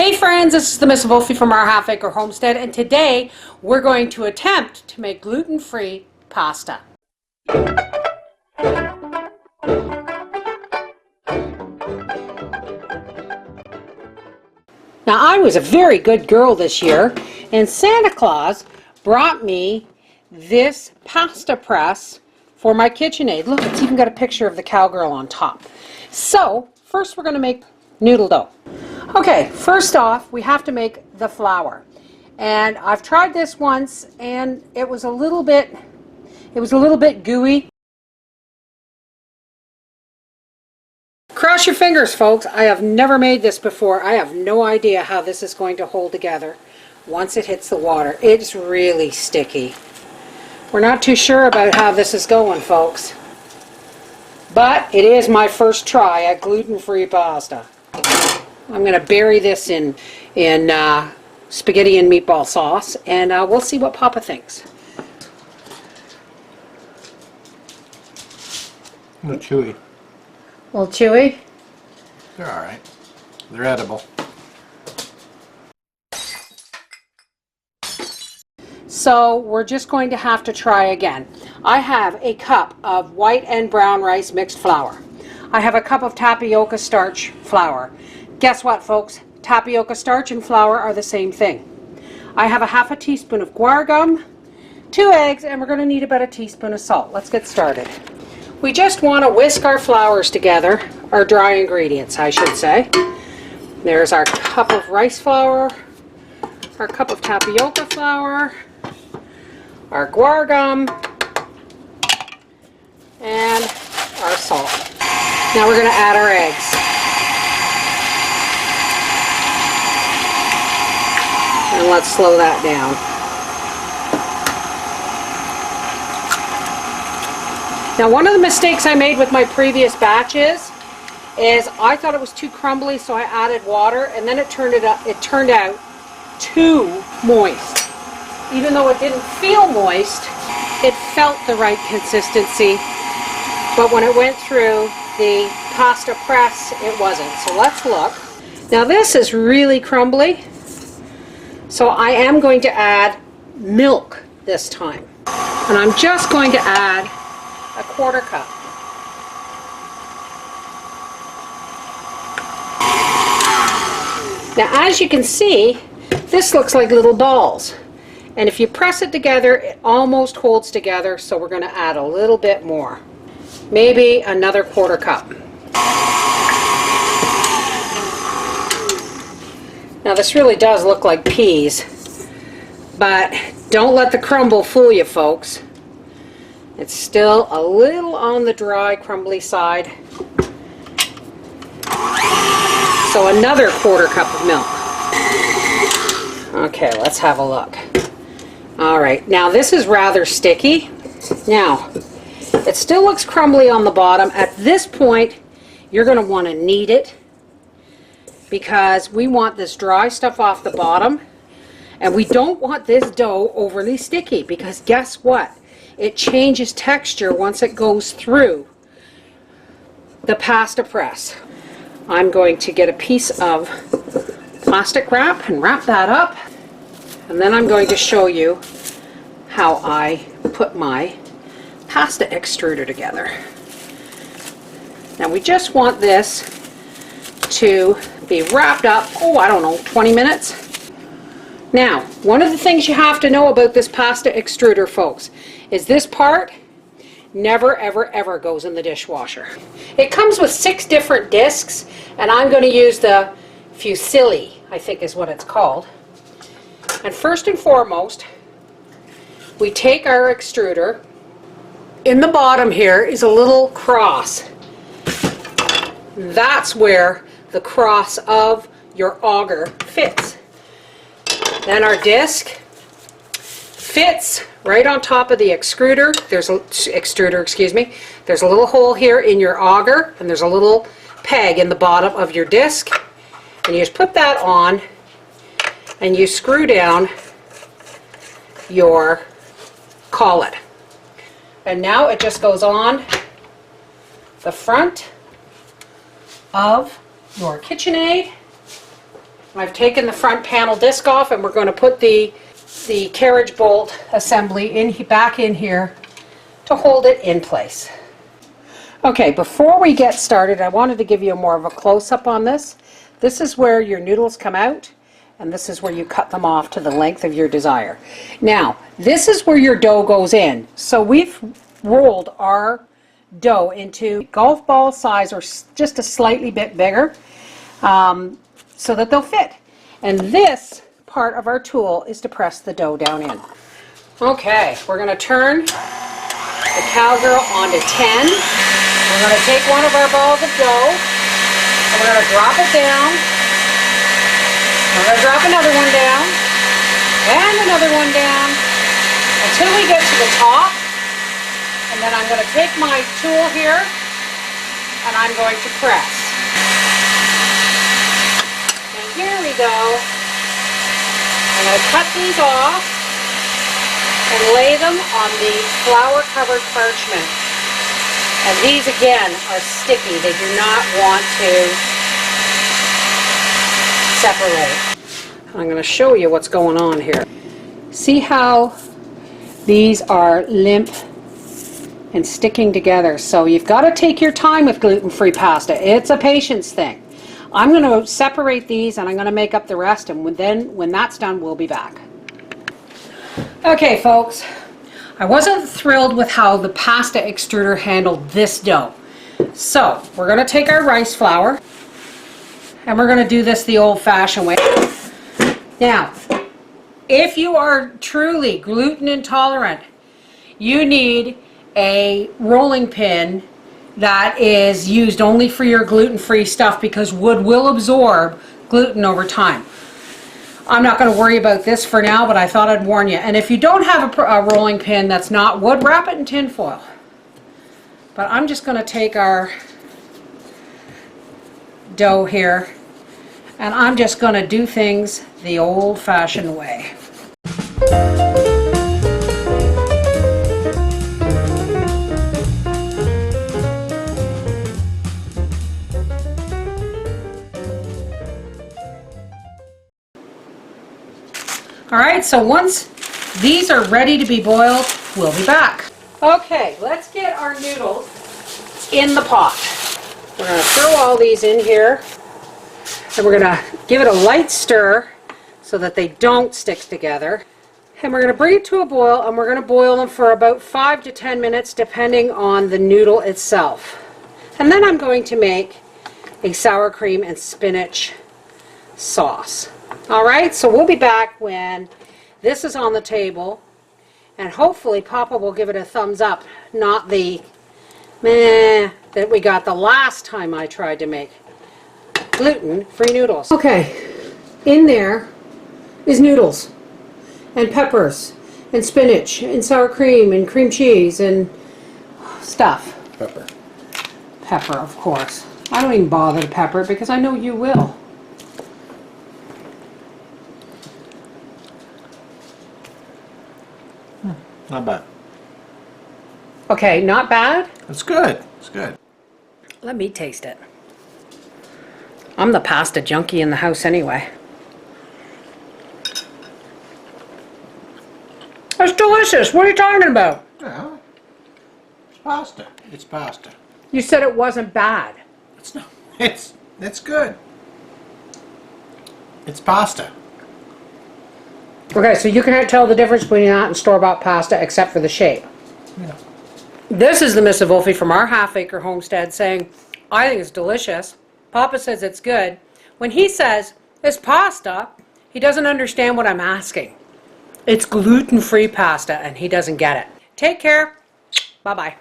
Hey friends, this is the Miss Wolfie from our Half Acre Homestead, and today we're going to attempt to make gluten-free pasta. Now I was a very good girl this year, and Santa Claus brought me this pasta press for my KitchenAid. Look, it's even got a picture of the cowgirl on top. So first we're going to make noodle dough. Okay, first off, we have to make the flour. And I've tried this once and it was a little bit gooey. Cross your fingers, folks. I have never made this before. I have no idea how this is going to hold together once it hits the water. It's really sticky. We're not too sure about how this is going, folks. But it is my first try at gluten-free pasta. I'm going to bury this in spaghetti and meatball sauce, and we'll see what Papa thinks. A little chewy. A little chewy? They're alright. They're edible. So we're just going to have to try again. I have a cup of white and brown rice mixed flour. I have a cup of tapioca starch flour. Guess what, folks? Tapioca starch and flour are the same thing. I have a half a teaspoon of guar gum, 2 eggs, and we're going to need about a teaspoon of salt. Let's get started. We just want to whisk our flours together, our dry ingredients, I should say. There's our cup of rice flour, our cup of tapioca flour, our guar gum, and our salt. Now we're going to add our eggs. And let's slow that down. Now one of the mistakes I made with my previous batches is I thought it was too crumbly, so I added water, and then it turned out too moist. Even though it didn't feel moist, it felt the right consistency, but when it went through the pasta press, it wasn't. So let's look. Now this is really crumbly. So I am going to add milk this time. And I'm just going to add a 1/4 cup. Now as you can see, this looks like little balls. And if you press it together, it almost holds together, so we're going to add a little bit more. Maybe another 1/4 cup. Now this really does look like peas, but don't let the crumble fool you, folks. It's still a little on the dry, crumbly side. So another 1/4 cup of milk. Okay, let's have a look. Alright, now this is rather sticky. Now, it still looks crumbly on the bottom. At this point, you're going to want to knead it, because we want this dry stuff off the bottom, and we don't want this dough overly sticky, because guess what? It changes texture once it goes through the pasta press. I'm going to get a piece of plastic wrap and wrap that up, and then I'm going to show you how I put my pasta extruder together. Now we just want this to be wrapped up, oh, I don't know, 20 minutes. Now, one of the things you have to know about this pasta extruder, folks, is this part never, ever, ever goes in the dishwasher. It comes with 6 different discs, and I'm going to use the Fusilli, I think is what it's called. And first and foremost, we take our extruder. In the bottom here is a little cross. That's where the cross of your auger fits. Then our disc fits right on top of the extruder. There's a little hole here in your auger, and there's a little peg in the bottom of your disc, and you just put that on and you screw down your collet. And now it just goes on the front of your KitchenAid I've taken the front panel disc off, and we're going to put the carriage bolt assembly back in here to hold it in place. Okay, before we get started, I wanted to give you more of a close-up on this. This is where your noodles come out, and this is where you cut them off to the length of your desire. Now, this is where your dough goes in. So we've rolled our dough into golf ball size or just a slightly bit bigger so that they'll fit. And this part of our tool is to press the dough down in. Okay, we're going to turn the cowgirl onto 10. We're going to take one of our balls of dough and we're going to drop it down. We're going to drop another one down and another one down until we get to the top. And then I'm going to take my tool here and I'm going to press. And here we go. I'm going to cut these off and lay them on the flour-covered parchment. And these, again, are sticky. They do not want to separate. I'm going to show you what's going on here. See how these are limp and sticking together? So you've got to take your time with gluten-free pasta. It's a patience thing. I'm going to separate these and I'm going to make up the rest, and then when that's done, we'll be back. Okay, folks. I wasn't thrilled with how the pasta extruder handled this dough. So we're going to take our rice flour and we're going to do this the old-fashioned way. Now, if you are truly gluten intolerant, you need a rolling pin that is used only for your gluten-free stuff, because wood will absorb gluten over time. I'm not going to worry about this for now, but I thought I'd warn you. And if you don't have a rolling pin that's not wood, wrap it in tin foil. But I'm just going to take our dough here and I'm just going to do things the old-fashioned way. Alright, so once these are ready to be boiled, we'll be back. Okay, let's get our noodles in the pot. We're going to throw all these in here, and we're going to give it a light stir so that they don't stick together. And we're going to bring it to a boil, and we're going to boil them for about 5 to 10 minutes depending on the noodle itself. And then I'm going to make a sour cream and spinach sauce. Alright, so we'll be back when this is on the table, and hopefully Papa will give it a thumbs up, not the meh that we got the last time I tried to make gluten-free noodles. Okay, in there is noodles and peppers and spinach and sour cream and cream cheese and stuff. Pepper, of course. I don't even bother to pepper it because I know you will. Not bad. Okay, not bad? It's good. It's good. Let me taste it. I'm the pasta junkie in the house anyway. It's delicious. What are you talking about? Yeah. It's pasta. It's pasta. You said it wasn't bad. It's not. It's good. It's pasta. Okay, so you can't tell the difference between that and store-bought pasta except for the shape. Yeah. This is the Mrs. Wolfie from our half-acre homestead saying, I think it's delicious. Papa says it's good. When he says it's pasta, he doesn't understand what I'm asking. It's gluten-free pasta and he doesn't get it. Take care. Bye-bye.